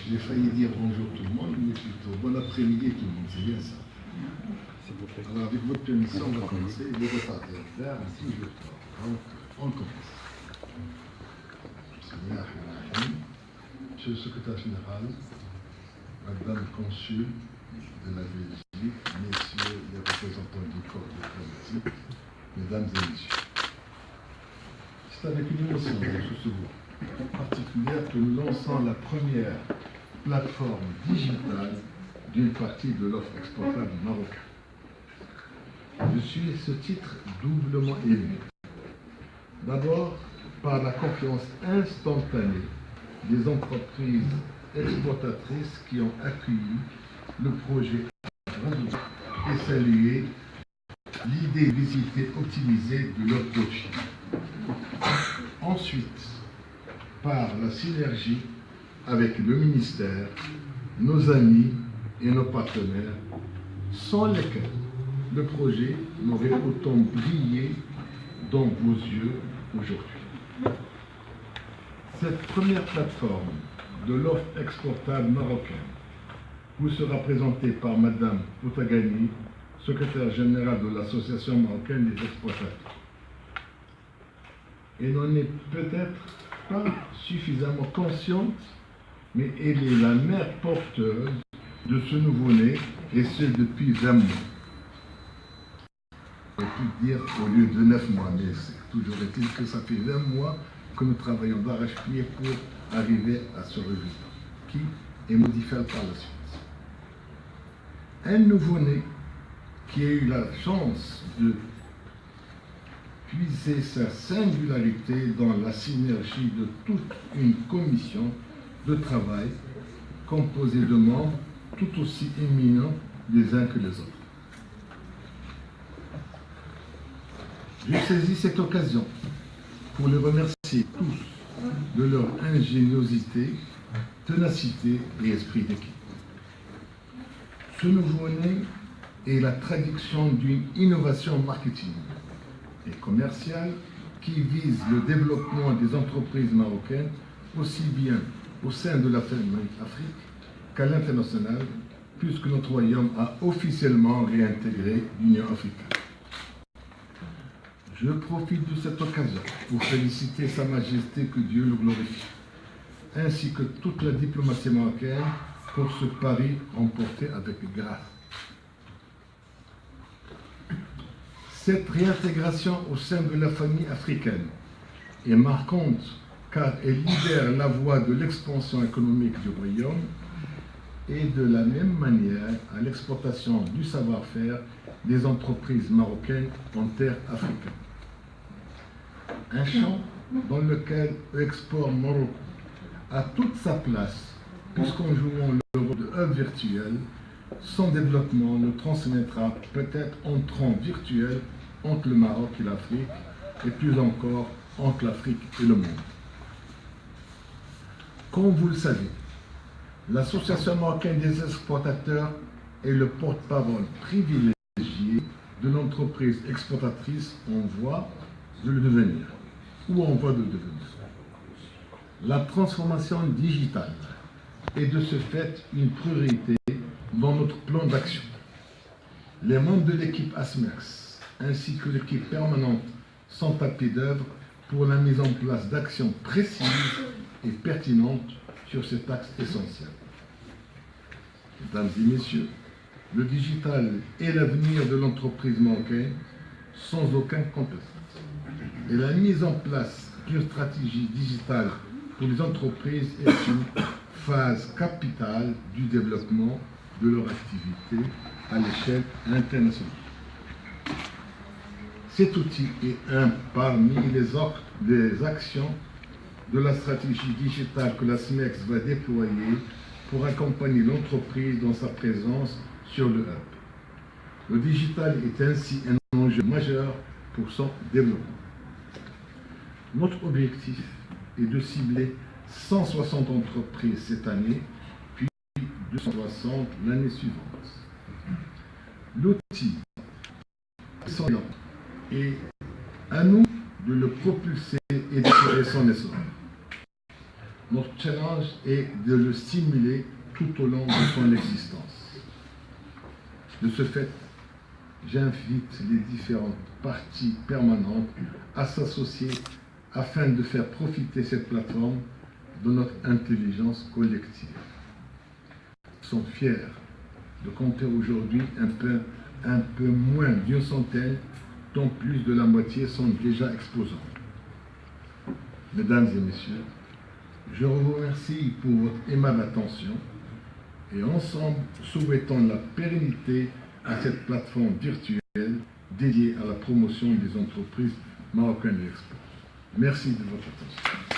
J'ai failli dire bonjour tout le monde, mais plutôt bon après-midi tout le monde, c'est bien ça. Alors avec votre permission, on va commencer. Les retardataires ont toujours tort. Donc, on commence. Monsieur le secrétaire général, Madame le consul de la Belgique, messieurs les représentants du corps diplomatique, mesdames et messieurs. C'est avec une émotion particulière que nous lançons la première plateforme digitale d'une partie de l'offre exportable marocaine. Je suis à ce titre doublement ému. D'abord, par la confiance instantanée des entreprises exportatrices qui ont accueilli le projet et salué l'idée de visiter optimisée de leur coaching. Ensuite, par la synergie avec le ministère, nos amis et nos partenaires, sans lesquels le projet n'aurait autant brillé dans vos yeux aujourd'hui. Cette première plateforme de l'offre exportable marocaine vous sera présentée par Madame Outagani, secrétaire générale de l'Association marocaine des exportateurs. Elle n'en est peut-être pas suffisamment consciente, mais elle est la mère porteuse de ce nouveau-né, et ce depuis 20 mois. On peut dire au lieu de 9 mois, mais toujours est-il que ça fait 20 mois que nous travaillons d'arrache-pied pour arriver à ce résultat, qui est modifiable par la suite. Un nouveau-né qui a eu la chance de puiser sa singularité dans la synergie de toute une commission de travail composée de membres tout aussi éminents les uns que les autres. Je saisis cette occasion pour les remercier tous de leur ingéniosité, ténacité et esprit d'équipe. Ce nouveau-né est la traduction d'une innovation marketing et commerciale qui vise le développement des entreprises marocaines aussi bien au sein de la famille Afrique qu'à l'international, puisque notre royaume a officiellement réintégré l'Union africaine. Je profite de cette occasion pour féliciter Sa Majesté, que Dieu le glorifie, ainsi que toute la diplomatie marocaine pour ce pari remporté avec grâce. Cette réintégration au sein de la famille africaine est marquante car elle libère la voie de l'expansion économique du royaume et de la même manière à l'exportation du savoir-faire des entreprises marocaines en terre africaine. Un champ dans lequel l'export Maroc a toute sa place, puisqu'en jouant le rôle de hub virtuel, son développement le transmettra peut-être en train virtuel entre le Maroc et l'Afrique, et plus encore entre l'Afrique et le monde. Comme vous le savez, l'Association marocaine des exportateurs est le porte-parole privilégié de l'entreprise exportatrice en voie de le devenir, ou en voie de devenir. La transformation digitale est de ce fait une priorité dans notre plan d'action. Les membres de l'équipe ASMEX ainsi que l'équipe permanente sont à pied d'œuvre pour la mise en place d'actions précises et pertinentes sur cet axe essentiel. Mesdames et messieurs, le digital est l'avenir de l'entreprise marocaine sans aucun conteste. Et la mise en place d'une stratégie digitale pour les entreprises est une phase capitale du développement de leur activité à l'échelle internationale. Cet outil est un parmi les actions de la stratégie digitale que la SMEX va déployer pour accompagner l'entreprise dans sa présence sur le hub. Le digital est ainsi un enjeu majeur pour son développement. Notre objectif est de cibler 160 entreprises cette année, puis 260 l'année suivante. L'outil est à nous de le propulser et de tirer son essor. Notre challenge est de le stimuler tout au long de son existence. De ce fait, j'invite les différentes parties permanentes à s'associer afin de faire profiter cette plateforme de notre intelligence collective. Nous sommes fiers de compter aujourd'hui un peu moins d'une centaine, dont plus de la moitié sont déjà exposants. Mesdames et messieurs, je vous remercie pour votre aimable attention et ensemble, souhaitons la pérennité à cette plateforme virtuelle dédiée à la promotion des entreprises marocaines de l'export. Merci de votre attention.